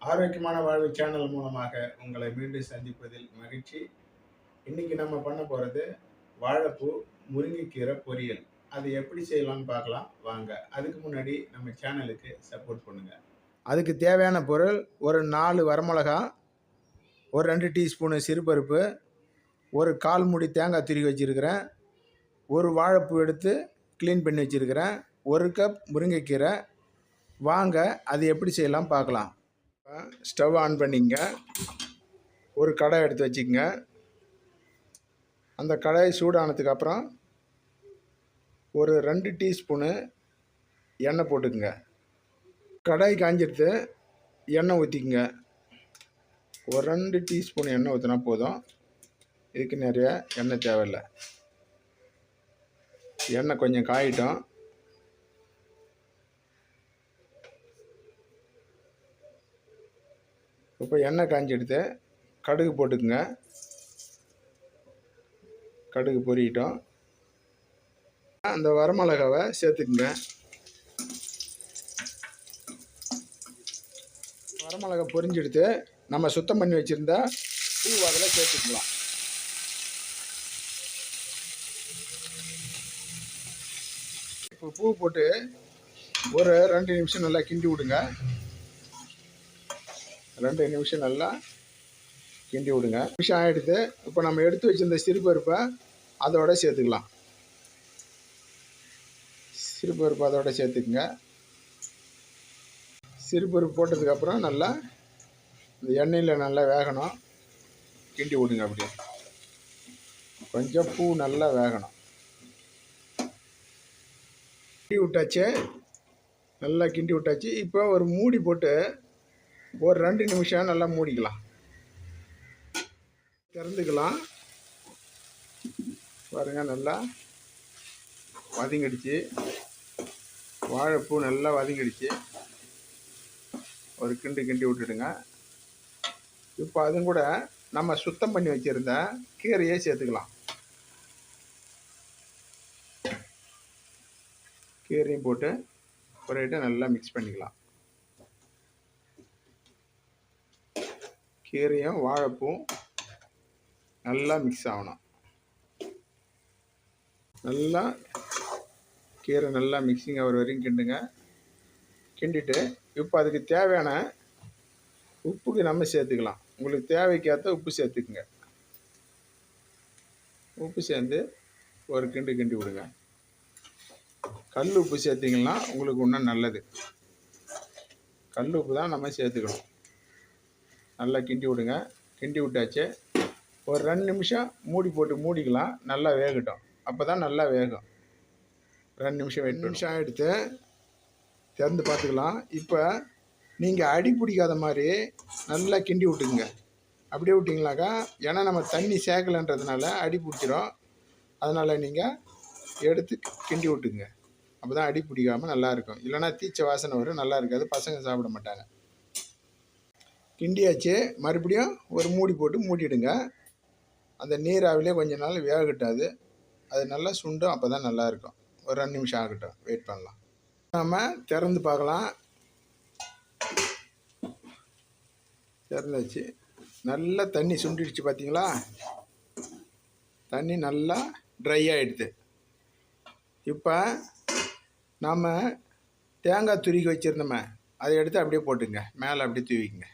ஆரோக்கியமான வாழ்வு சேனல் மூலமாக உங்களை மீண்டும் சந்திப்பதில் மகிழ்ச்சி. இன்னைக்கு நம்ம பண்ண போகிறது வாழைப்பூ முருங்கைக்கீரை பொரியல். அது எப்படி செய்யலாம்னு பார்க்கலாம் வாங்க. அதுக்கு முன்னாடி நம்ம சேனலுக்கு சப்போர்ட் பண்ணுங்க. அதுக்கு தேவையான பொருள் ஒரு 4 வரமிளகா, ஒரு 2 டீஸ்பூனு சிறுபருப்பு, ஒரு 1/4 மூடி தேங்காய் துருவி வச்சுருக்கிறேன், ஒரு வாழைப்பூ எடுத்து க்ளீன் பண்ணி வச்சுருக்கிறேன், 1 கப் முருங்கைக்கீரை. வாங்க அது எப்படி செய்யலாம் பார்க்கலாம். ஸ்டவ் ஆன் பண்ணிங்க. ஒரு கடாய் எடுத்து வச்சுக்கோங்க. அந்த கடாய் சூடானதுக்கு அப்புறம் ஒரு 2 டீஸ்பூனு எண்ணெய் போட்டுக்குங்க. கடாய் காஞ்சிடுத்து எண்ணெய் ஊற்றிக்குங்க. ஒரு 2 டீஸ்பூன் எண்ணெய் ஊற்றினா போதும். இதுக்கு நிறைய எண்ணெய் தேவையில்லை. எண்ணெய் கொஞ்சம் காயிட்டும். இப்போ எண்ணெய் காஞ்சிடுத்து கடுகு போட்டுக்குங்க. கடுகு பொரியட்டும். அந்த வரமிளகாவை சேர்த்துக்குங்க. வரமிளகா பொரிஞ்செடுத்து நம்ம சுத்தம் பண்ணி வச்சுருந்தா பூ அதில் சேர்த்துக்கலாம். இப்போ பூ போட்டு ஒரு 2 நிமிஷம் நல்லா கிண்டி விடுங்க. 2 நிமிஷம் நல்லா கிண்டி விடுங்க. நிமிஷம் ஆகிடுது. இப்போ நம்ம எடுத்து வச்சிருந்த சிறுபருப்பை அதோட சேர்த்துக்கலாம். சிறுபருப்பு அதோட சேர்த்துக்குங்க. சிறுபருப்பு போட்டதுக்கப்புறம் நல்லா இந்த எண்ணெயில் நல்லா வேகணும். கிண்டி விடுங்க. அப்படியே கொஞ்சம் பூ நல்லா வேகணும். கிண்டி விட்டாச்சு. நல்லா கிண்டி விட்டாச்சு. இப்போ ஒரு மூடி போட்டு ஒரு 2 நிமிஷம் நல்லா மூடிக்கலாம். திறந்துக்கலாம். பாருங்கள், நல்லா வதங்கிடுச்சு. வாழைப்பூ நல்லா வதங்கிடுச்சு. ஒரு கிண்டி விட்டுடுங்க. இப்போ அதுவும் கூட நம்ம சுத்தம் பண்ணி வச்சுருந்த கீரையை சேர்த்துக்கலாம். கீரையும் போட்டு ஒரு ஐட்டம் நல்லா மிக்ஸ் பண்ணிக்கலாம். கீரையும் வாழைப்பூவும் நல்லா மிக்ஸ் ஆகணும். நல்லா கீரை நல்லா மிக்சிங் ஆகிற வரைக்கும் கிண்டுங்க. கிண்டிட்டு இப்போ அதுக்கு தேவையான உப்புக்கு நம்ம சேர்த்துக்கலாம். உங்களுக்கு தேவைக்கேற்ற உப்பு சேர்த்துக்குங்க. உப்பு சேர்ந்து ஒரு கிண்டி விடுங்க. கல் உப்பு சேர்த்திங்கன்னா உங்களுக்கு இன்னும் நல்லது. கல் உப்பு தான் நம்ம சேர்த்துக்கணும். நல்லா கிண்டி விடுங்க. கிண்டி விட்டாச்சு. ஒரு 2 நிமிஷம் மூடி போட்டு மூடிக்கலாம். நல்லா வேகட்டும். அப்போ தான் நல்லா வேகும். 2 நிமிஷம் வெயிட். 2 நிமிஷம் எடுத்து திறந்து பார்த்துக்கலாம். இப்போ நீங்கள் அடி பிடிக்காத மாதிரி நல்லா கிண்டி விட்டுக்குங்க. அப்படியே விட்டிங்கனாக்கா, ஏன்னா நம்ம தண்ணி சேர்க்கலைன்றதுனால அடி பிடிச்சிரும். அதனால் நீங்கள் எடுத்து கிண்டி விட்டுக்குங்க. அப்போ தான் அடி பிடிக்காமல் நல்லாயிருக்கும். இல்லைனா தீச்ச வாசனை வரும், நல்லா இருக்காது, பசங்க சாப்பிட மாட்டாங்க. கிண்டியாச்சு. மறுபடியும் ஒரு மூடி போட்டு மூடிடுங்க. அந்த நீராவிலே கொஞ்ச நாள் வேகட்டாது. அது நல்லா சுண்டும். அப்போ தான் நல்லாயிருக்கும். ஒரு 2 நிமிஷம் ஆகட்டும். வெயிட் பண்ணலாம். நம்ம திறந்து பார்க்கலாம். திறந்தாச்சு. நல்லா தண்ணி சுண்டிடுச்சு. பார்த்தீங்களா? தண்ணி நல்லா ட்ரை ஆகிடுது. இப்போ நம்ம தேங்காய் துருக்கி வச்சுருந்தோமே, அதை எடுத்து அப்படியே போட்டுங்க. மேலே அப்படியே தூவிக்குங்க.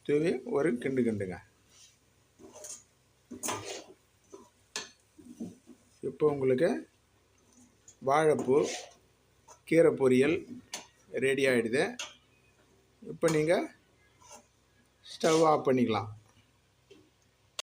தூவி ஒரு கிண்டுங்க. இப்போ உங்களுக்கு வாழைப்பூ கீரை பொரியல் ரெடி ஆகிடுது. இப்போ நீங்கள் ஸ்டவ் ஆஃப் பண்ணிக்கலாம்.